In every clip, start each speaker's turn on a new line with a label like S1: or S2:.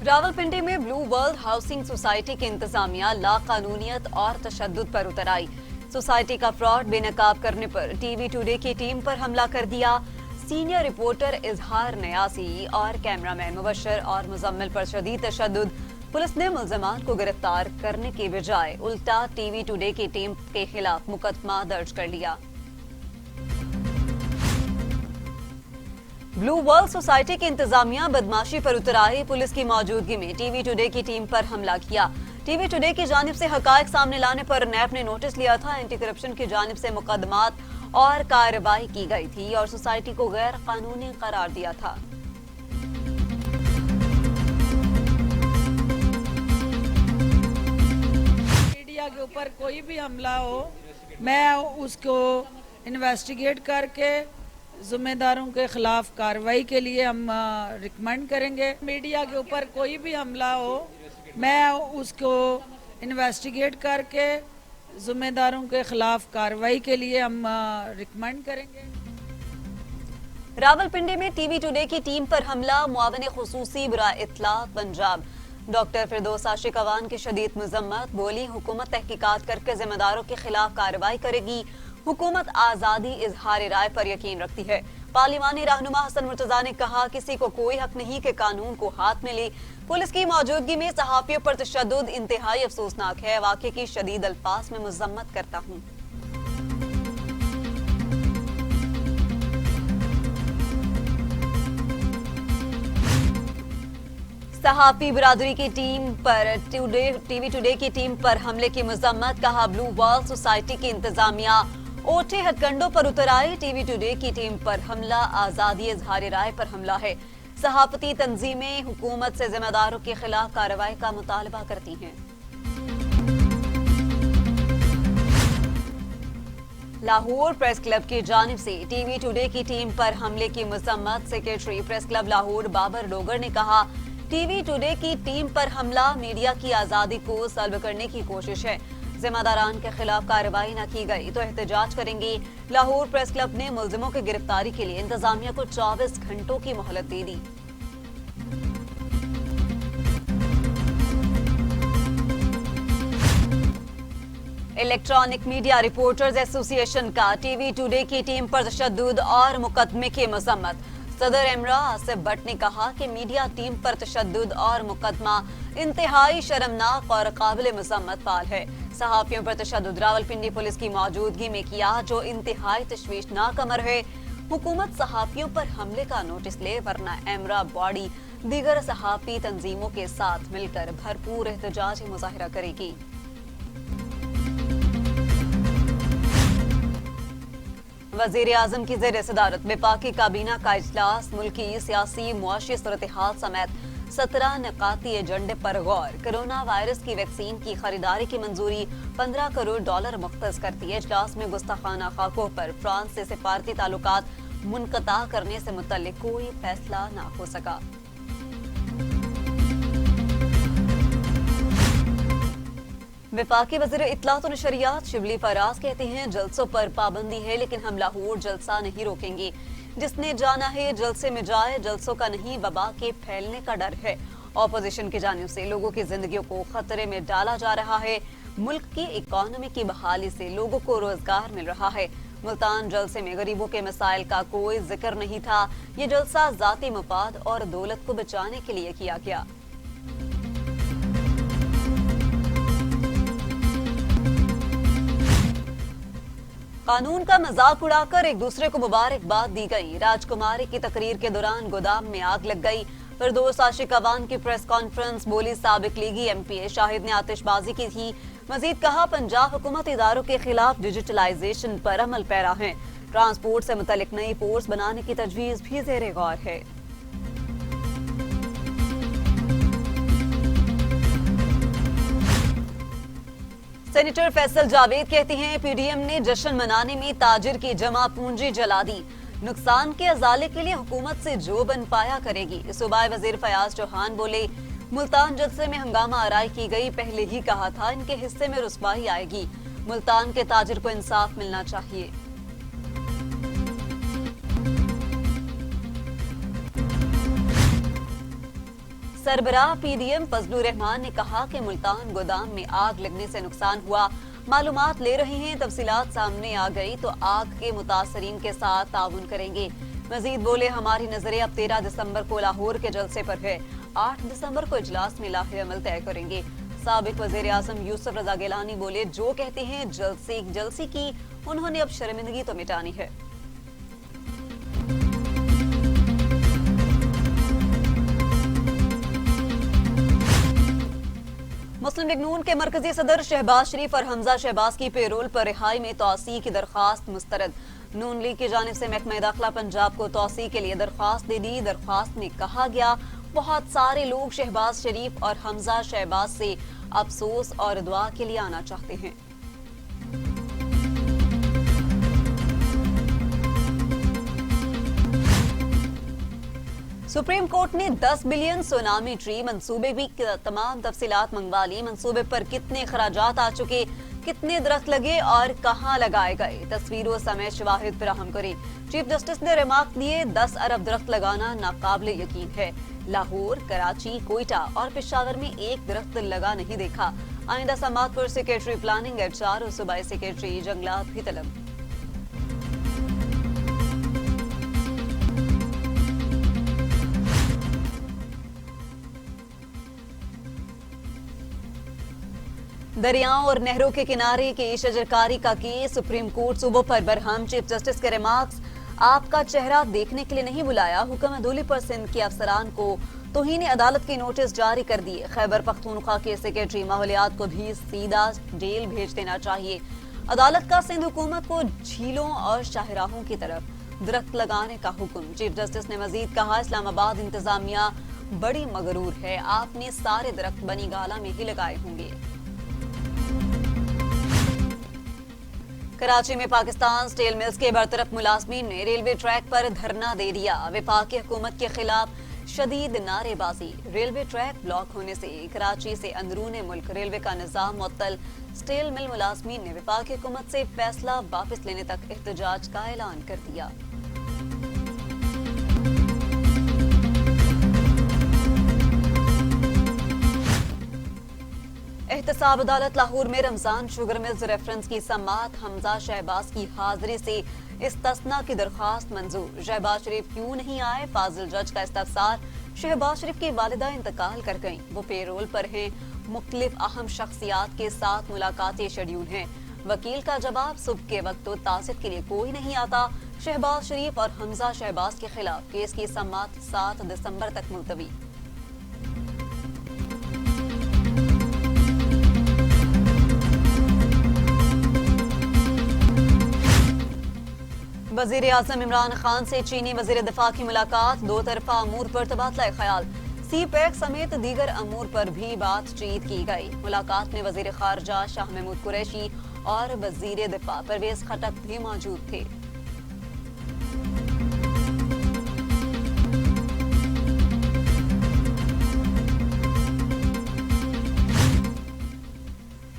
S1: रावलपिंडी में blue world housing society की इंतजामिया लाकानूनियत और तशद्दुद पर उतर आई। सोसाइटी का फ्रॉड बेनकाब करने पर टीवी टुडे की टीम पर हमला कर दिया। सीनियर रिपोर्टर इजहार न्यासी और कैमरामैन मुबशर और मुजम्मिल पर शदीद तशद्दुद। पुलिस ने मुल्ज़िमान को गिरफ्तार करने के बजाय उल्टा टीवी टुडे की टीम के खिलाफ मुकदमा दर्ज कर लिया। ब्लू वर्ल्ड सोसाइटी की इंतजामिया बदमाशी पर उतर आई। पुलिस की मौजूदगी में टीवी टुडे की टीम पर हमला किया। टीवी टुडे की जानिब से हकायक सामने लाने पर नैब ने नोटिस लिया था। एंटी करप्शन की जानिब से मुकदमात और कार्रवाई की गई थी और सोसाइटी को गैर कानूनी करार दिया था।
S2: मीडिया के ऊपर कोई भी हमला हो, मैं उसको इन्वेस्टिगेट करके जिम्मेदारों के खिलाफ कार्रवाई के लिए हम रिकमेंड करेंगे। मीडिया के ऊपर कोई भी हमला हो, मैं उसको इन्वेस्टिगेट करके जिम्मेदारों के खिलाफ कार्रवाई के लिए हम रिकमेंड करेंगे।
S1: रावलपिंडी में टीवी टुडे की टीम पर हमला। मुआविन खुसूसी बराए इत्तलात पंजाब डॉक्टर फिरदौस आशिक अवान की शदीद मजम्मत। बोली, हुकूमत तहकीकात करके जिम्मेदारों के खिलाफ कार्रवाई करेगी। हुकूमत आजादी इजहार राय पर यकीन रखती है। पार्लिमानी रहनुमा हसन मुर्तजा ने कहा, किसी को कोई हक नहीं कि कानून को हाथ में ले। पुलिस की मौजूदगी में सहाफियों पर तशद्दुद इंतहाई अफसोसनाक है। वाक़े की शदीद अल्फाज में मजम्मत करता हूँ। सहाफी बिरादरी की टीम पर टीवी टुडे की टीम पर हमले की मजम्मत। कहा, ब्लू वर्ल्ड सोसाइटी की इंतजामिया ओटे हथकंडों पर उतर आई। टीवी टुडे की टीम पर हमला आजादी इजहार राय पर हमला है। सहाफती तंजीमें हुकूमत से जिम्मेदारों के खिलाफ कार्रवाई का मुतालबा करती हैं। लाहौर प्रेस क्लब की जानिब से टीवी टुडे की टीम पर हमले की मजम्मत। Secretary press club Lahore Babar Dogar ने कहा, टीवी टुडे की टीम पर हमला मीडिया की आजादी को सल्ब करने की कोशिश है। जिम्मेदारान के खिलाफ कार्रवाई न की गई तो एहतजाज करेंगे। लाहौर प्रेस क्लब ने मुल्जिमों की गिरफ्तारी के लिए इंतजामिया को 24 घंटों की मोहलत दे दी। इलेक्ट्रॉनिक मीडिया रिपोर्टर्स एसोसिएशन का टीवी टुडे की टीम पर तशद्दुद और मुकदमे की मजम्मत। सदर इमरा आसिफ भट्ट ने कहा कि मीडिया टीम पर तशद्दुद और मुकदमा इंतहाई शर्मनाक और काबिल मजम्मत पाल है। सहाफियों पर तशद्दुद रावलपिंडी पुलिस की मौजूदगी में किया, जो इंतहाई तशवीशनाक अमर है। हुकूमत सहाफियों पर हमले का नोटिस ले, वरना एमरा बॉडी दीगर सहाफी तंजीमों के साथ मिलकर भरपूर एहतजाजी मुजाहिरा करेगी। वजीर आजम की ज़ेर सदारत वफाकी काबीना का इजलास मुल्की सियासी मुआशी सूरत हाल समेत 17 निकाती एजेंडे पर गौर। कोरोना वायरस की वैक्सीन की खरीदारी की मंजूरी, $15 करोड़ मुख्तस करती है। इजलास में गुस्ताखाना खाकों पर फ्रांस से सिफारती ताल्लुकात मुनक़ता करने से मुतल्लिक कोई फैसला न हो सका। वफाकी वज़ीर इत्तलात और नशरियात शिबली फराज कहते हैं, जलसों पर पाबंदी है लेकिन हम लाहौर जलसा नहीं रोकेंगे। जिसने जाना है जलसे में जाए, जलसों का नहीं वबा के फैलने का डर है। ऑपोजिशन की जानिब से लोगों की जिंदगियों को खतरे में डाला जा रहा है। मुल्क की इकॉनमी की बहाली से लोगों को रोजगार मिल रहा है। मुल्तान जलसे में गरीबों के मसाइल का कोई जिक्र नहीं था। ये जलसा जाती मफाद और दौलत को बचाने के लिए किया गया। कानून का मजाक उड़ाकर एक दूसरे को मुबारकबाद दी गई। राजकुमारी की तकरीर के दौरान गोदाम में आग लग गई। फिरदौस आशिक अवान की प्रेस कॉन्फ्रेंस। बोली, साबिक लीगी एमपीए शाहिद ने आतिशबाजी की थी। मजीद कहा, पंजाब हुकूमत इदारों के खिलाफ डिजिटलाइजेशन पर अमल पैरा है। ट्रांसपोर्ट से मुतल्लिक नई पोर्ट्स बनाने की तजवीज भी ज़ेरे गौर है। सेनेटर फैसल जावेद कहते हैं, पीडीएम ने जश्न मनाने में ताजिर की जमा पूंजी जला दी। नुकसान के अजाले के लिए हुकूमत से जो बन पाया करेगी। सूबाई वजीर फयाज चौहान बोले, मुल्तान जलसे में हंगामा आराई की गई। पहले ही कहा था इनके हिस्से में रुसवाई आएगी। मुल्तान के ताजिर को इंसाफ मिलना चाहिए। सरबराह पीडीएम फजलुर रहमान ने कहा कि मुल्तान गोदाम में आग लगने से नुकसान हुआ, मालूमात ले रहे हैं, तफसीलात सामने आ गई तो आग के मुतासरीन के साथ ताउन करेंगे। मजीद बोले, हमारी नजरें अब 13 दिसंबर को लाहौर के जलसे पर है, 8 दिसंबर को इजलास में लाहे अमल तय करेंगे। साबिक वजीर आजम यूसुफ रजा गिलानी बोले, जो कहते हैं जलसी की, उन्होंने अब शर्मिंदगी तो मिटानी है। मुस्लिम लीग नून के मरकजी सदर शहबाज शरीफ और हमजा शहबाज की पेरोल पर रिहाई में तौसी की दरख्वास्त मुस्तरद। नून लीग की जानिब से महकमा दाखिला पंजाब को तौसी के लिए दरख्वास्त दे दी। दरख्वास्त में कहा गया, बहुत सारे लोग शहबाज शरीफ और हमजा शहबाज से अफसोस और दुआ के लिए आना चाहते हैं। सुप्रीम कोर्ट ने 10 बिलियन सुनामी ट्री मंसूबे की तमाम तफसीलात मंगवा ली। मंसूबे पर कितने खराजात आ चुके, कितने दरख्त लगे और कहां लगाए गए, तस्वीरों समेत शवाहिद फराहम करें। चीफ जस्टिस ने रिमार्क दिए, 10 अरब दरख्त लगाना नाकाबिले यकीन है। लाहौर, कराची, कोयटा और पेशावर में एक दरख्त लगा नहीं देखा। आइंदा समात पर सेक्रेटरी प्लानिंग, HR और सूबाई सेक्रेटरी जंगलात भी तलब। दरियाओं और नहरों के किनारे की शजरकारी का केस, सुप्रीम कोर्ट सूबों पर बरहम। चीफ जस्टिस के रिमार्क्स, आपका चेहरा देखने के लिए नहीं बुलाया, हुक्म अदूली पर सिंध के अफसरान को तौहीन अदालत के नोटिस जारी कर दिए। खैबर पख्तूनख्वा के सेक्रेटरी माहौलियात को भी सीधा जेल भेज देना चाहिए। अदालत का सिंध हुकूमत को झीलों और शाहराहों की तरफ दरख्त लगाने का हुक्म। चीफ जस्टिस ने मजीद कहा, इस्लामाबाद इंतजामिया बड़ी मगरूर है, आपने सारे दरख्त बनी गाला में ही लगाए होंगे। कराची में पाकिस्तान स्टील मिल्स के बरतरफ मुलाजमीन ने रेलवे ट्रैक पर धरना दे दिया। वफाकी हुकूमत के खिलाफ शदीद नारेबाजी। रेलवे ट्रैक ब्लॉक होने से कराची से अंदरूने मुल्क रेलवे का निजाम मुअत्तल। स्टील मिल मुलाजमीन ने वफाकी हुकूमत से फैसला वापस लेने तक एहतजाज का ऐलान कर दिया। एहतसाब अदालत लाहौर में रमजान शुगर मिल्स रेफरेंस की समात। हमजा शहबाज की हाजिरी से इस्तस्ना की दरख्वास्त मंजूर। शहबाज शरीफ क्यों नहीं आए, फाजिल जज का इस्तफसार। शहबाज शरीफ की वालिदा इंतकाल कर गईं, वो पेरोल पर हैं। मुख्तलिफ अहम शख्सियात के साथ मुलाकातें शेड्यूल हैं। वकील का जवाब, सुबह के वक्त तो तासिद के लिए कोई नहीं आता। शहबाज शरीफ और हमजा शहबाज के खिलाफ केस की समात 7 दिसंबर तक मुलतवी। वजीर आजम इमरान खान से चीनी वजीर दिफा की मुलाकात। दो तरफा अमूर पर तबादला ख्याल। सी पैक समेत दीगर अमूर पर भी बातचीत की गई। मुलाकात में वजीर खारजा शाह महमूद कुरैशी और वजीर दिफा परवेज खटक भी मौजूद थे।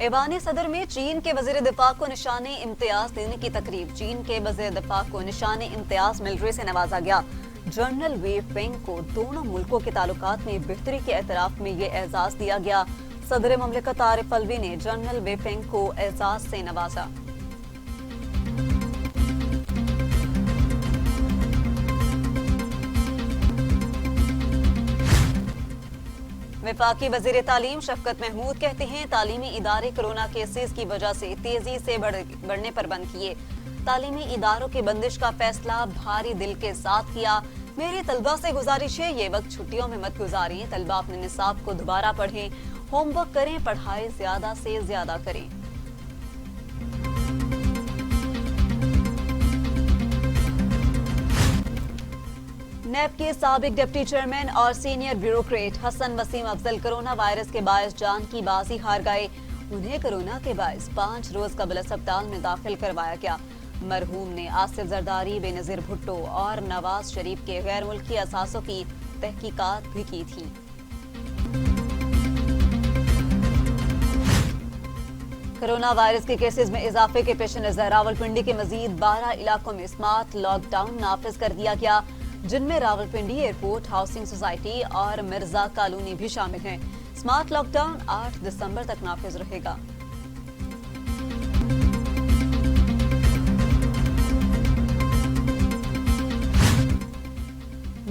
S1: ऐवान सदर में चीन के वजीर दिफा को निशाने इम्तियाज देने की तकरीब। चीन के वजीर दिफा को निशाने इम्तियाज मिलिट्री से नवाजा गया। जनरल वे फेंग को दोनों मुल्कों के ताल्लुकात में बेहतरी के एतराफ में ये एजाज दिया गया। सदर ममलिकत आरिफ अलवी ने जनरल वे फेंग को एजाज से नवाजा। वफाकी वजीर तालीम शफकत महमूद कहते हैं, तालीमी इदारे कोरोना केसेस की वजह से तेजी से बढ़ने पर बंद किए। तालीमी इदारों की बंदिश का फैसला भारी दिल के साथ किया। मेरी तलबा से गुजारिश है, ये वक्त छुट्टियों में मत गुजारें। तलबा अपने निसाब को दोबारा पढ़ें, होमवर्क करें, पढ़ाई ज्यादा से ज्यादा करें। नैब के साबिक डिप्टी चेयरमैन और senior bureaucrat Hasan Waseem Afzal corona virus के बायस जान की बाजी हार गए। उन्हें कोरोना के बायस 5 रोज कबल अस्पताल में दाखिल करवाया गया। मरहूम ने आसिफ जरदारी, बेनजीर भुट्टो और नवाज शरीफ के गैर मुल्की असासों की तहकीकात भी की थी। कोरोना वायरस के केसेस में इजाफे के पेश नजर रावलपिंडी के मजीद 12 इलाकों में स्मार्ट लॉकडाउन नाफिज कर दिया गया। जिनमें रावलपिंडी एयरपोर्ट हाउसिंग सोसाइटी और मिर्जा कॉलोनी भी शामिल हैं। स्मार्ट लॉकडाउन 8 दिसंबर तक नाफिज रहेगा।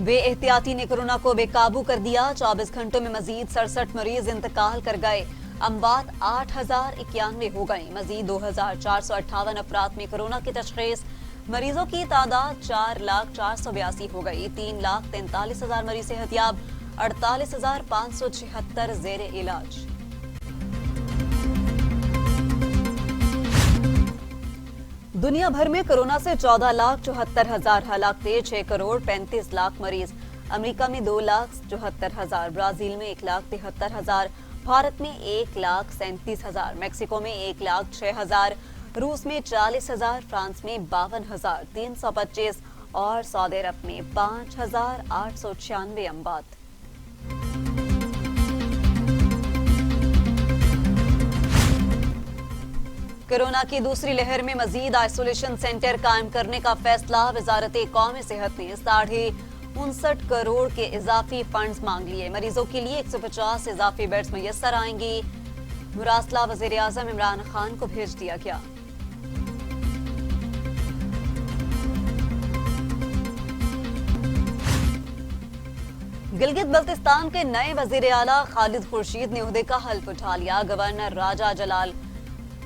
S1: बेएहतियाती ने कोरोना को बेकाबू कर दिया। 24 घंटों में मजीद 67 मरीज इंतकाल कर गए। अमवात 8091 हो गई। मजीद 2458 अफराद में कोरोना की तशखीस। मरीजों की तादाद 4,04,82 हो गई। 3,43,000 मरीज सेहतियाब। 48,576 जेर इलाज। दुनिया भर में कोरोना से 14,74,000 हलाक थे। 6 करोड़ 35 लाख मरीज। अमेरिका में 2,74,000, ब्राजील में 1,73,000, भारत में 1,37,000, मैक्सिको में 1,06,000, रूस में 40,000, फ्रांस में 52,325 और सऊदी अरब में 5,896 अमवात। कोरोना की दूसरी लहर में मजीद आइसोलेशन सेंटर कायम करने का फैसला। वजारत कौमी सेहत ने 59 करोड़ के इजाफी फंड्स मांग लिए। मरीजों के लिए 150 इजाफी बेड्स मुयस्सर आएंगी। मुरासला वजीर आजम इमरान खान को भेज दिया गया। गिलगित बल्तिस्तान के नए वजीर आला खालिद खुर्शीद ने ओहदे का हल्फ उठा लिया। गवर्नर राजा जलाल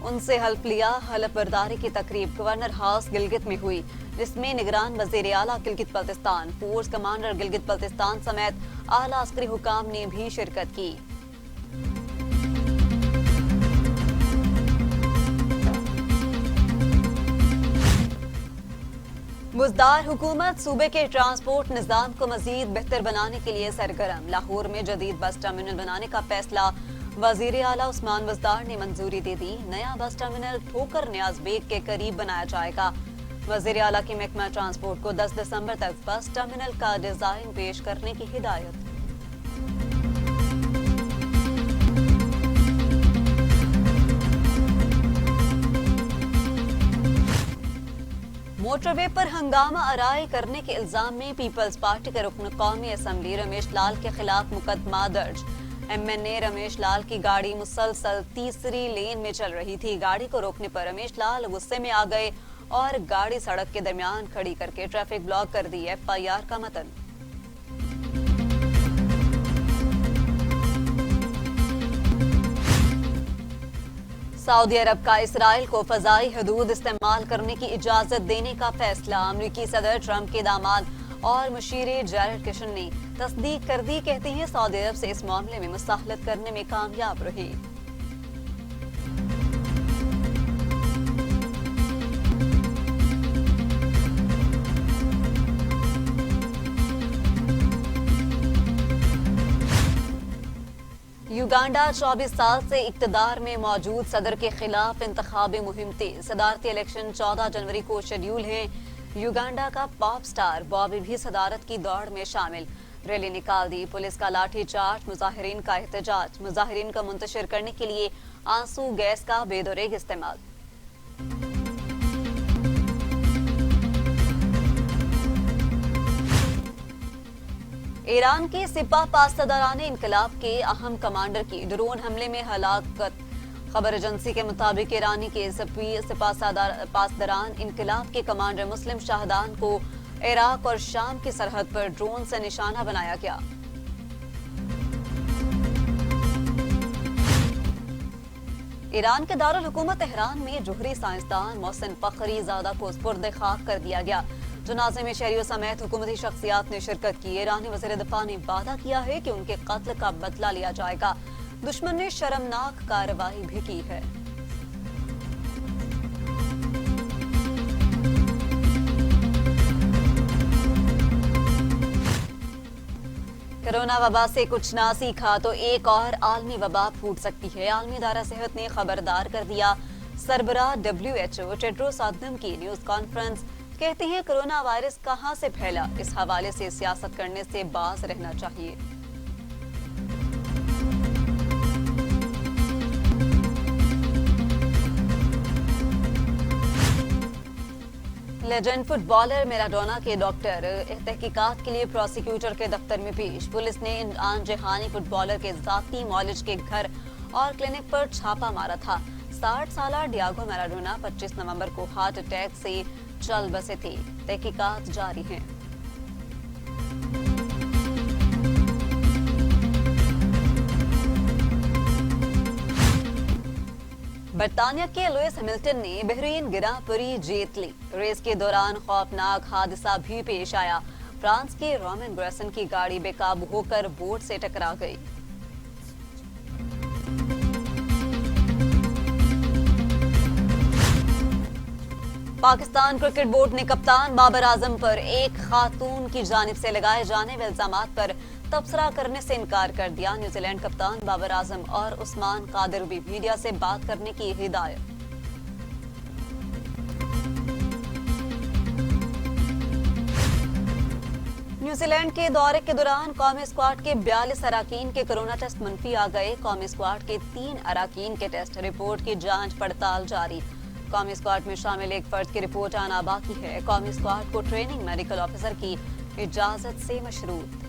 S1: उनसे हल्फ लिया। हल्फ बर्दारी की तकरीब गवर्नर हाउस गिलगित में हुई, जिसमें निगरान वजीर आला गिलगित बल्तिस्तान, फोर्स कमांडर गिलगित बल्तिस्तान समेत आला अस्करी हुकाम ने भी शिरकत की। मुज़दार हुकूमत सूबे के ट्रांसपोर्ट निज़ाम को मजीद बेहतर बनाने के लिए सरगर्म। लाहौर में जदीद बस टर्मिनल बनाने का फैसला। वजीर आला उस्मान मुज़दार ने मंजूरी दे दी। नया बस टर्मिनल ठोकर न्याज बेग के करीब बनाया जाएगा। वजीर आला की महकमा ट्रांसपोर्ट को 10 दिसंबर तक बस टर्मिनल का डिजाइन पेश करने की हिदायत। मोटरवे पर हंगामा आराई करने के इल्जाम में पीपल्स पार्टी के रुकन कौमी असम्बली रमेश लाल के खिलाफ मुकदमा दर्ज। एमएनए रमेश लाल की गाड़ी मुसलसल तीसरी लेन में चल रही थी। गाड़ी को रोकने पर रमेश लाल गुस्से में आ गए और गाड़ी सड़क के दरमियान खड़ी करके ट्रैफिक ब्लॉक कर दी। एफआईआर का मतन। सऊदी अरब का इसराइल को फजाई हदूद इस्तेमाल करने की इजाजत देने का फैसला। अमरीकी सदर ट्रंप के दामाद और मुशीर जैरेड कुशनर ने तस्दीक कर दी। कहते हैं सऊदी अरब से इस मामले में मुसाहलत करने में कामयाब रही। युगांडा 24 साल से इक्तदार में मौजूद सदर के खिलाफ इंतखाबी मुहिम तेज। सदारती इलेक्शन 14 जनवरी को शेड्यूल है। युगांडा का पॉप स्टार बॉबी भी सदारत की दौड़ में शामिल। रैली निकाल दी। पुलिस का लाठी चार्ज, मुजाहिरीन का एहतजाज। मुजाहिरीन का मुंतशिर करने के लिए आंसू गैस का बेदरेग इस्तेमाल। ईरान के सिपा पासदारान इनकलाब के अहम कमांडर की ड्रोन हमले में हलाकत। खबर एजेंसी के मुताबिक ईरानी के सिपा पासदारान इनकलाब के कमांडर मुस्लिम शाहदान को इराक और शाम की सरहद पर ड्रोन से निशाना बनाया गया। ईरान के दारुल हुकूमत तेहरान में जोहरी साइंसदान मोहसिन फखरीजादा को सुपुर्द खाक कर दिया गया। जनाजे में शहरियों समेत हुकूमती शख्सियात ने शिरकत की। ईरानी वज़ीर दिफा ने वादा किया है कि उनके कत्ल का बदला लिया जाएगा। दुश्मन ने शर्मनाक कार्रवाई भी की है। कोरोना वबा से कुछ ना सीखा तो एक और आलमी वबा फूट सकती है। आलमी इदारा सेहत ने खबरदार कर दिया। सरबराह WHO टेड्रोस अदनम की न्यूज कॉन्फ्रेंस। कहते हैं कोरोना वायरस कहां से फैला, इस हवाले से सियासत करने से बाज रहना चाहिए। लेजेंड फुटबॉलर मैराडोना के डॉक्टर तहकीकात के लिए प्रोसिक्यूटर के दफ्तर में पेश। पुलिस ने आन जहानी फुटबॉलर के जाती मॉलेज के घर और क्लिनिक पर छापा मारा था। 60 साला डियागो मैराडोना 25 नवंबर को हार्ट अटैक से चल बसे थे। तहकीकात जारी हैं। बर्तानिया के लुइस हैमिल्टन ने बहरीन ग्रां प्री जीत ली। रेस के दौरान खौफनाक हादसा भी पेश आया। फ्रांस के रोमन ग्रेसन की गाड़ी बेकाबू होकर बोर्ड से टकरा गई। पाकिस्तान क्रिकेट बोर्ड ने कप्तान बाबर आजम पर एक खातून की जानिब से लगाए जाने वाले इल्जामात पर तबसरा करने से इनकार कर दिया। न्यूजीलैंड कप्तान बाबर आजम और उस्मान कादिर भी मीडिया से बात करने की हिदायत। न्यूजीलैंड के दौरे के दौरान कौमी स्क्वाड के 42 अराकीन के कोरोना टेस्ट मनफी आ गए। कौमी स्क्वाड के 3 अराकीन के टेस्ट रिपोर्ट की जांच पड़ताल जारी। कौमी स्क्वाड में शामिल एक फर्द की रिपोर्ट आना बाकी है। कौमी स्क्वाड को ट्रेनिंग मेडिकल ऑफिसर की इजाजत से मशरूत।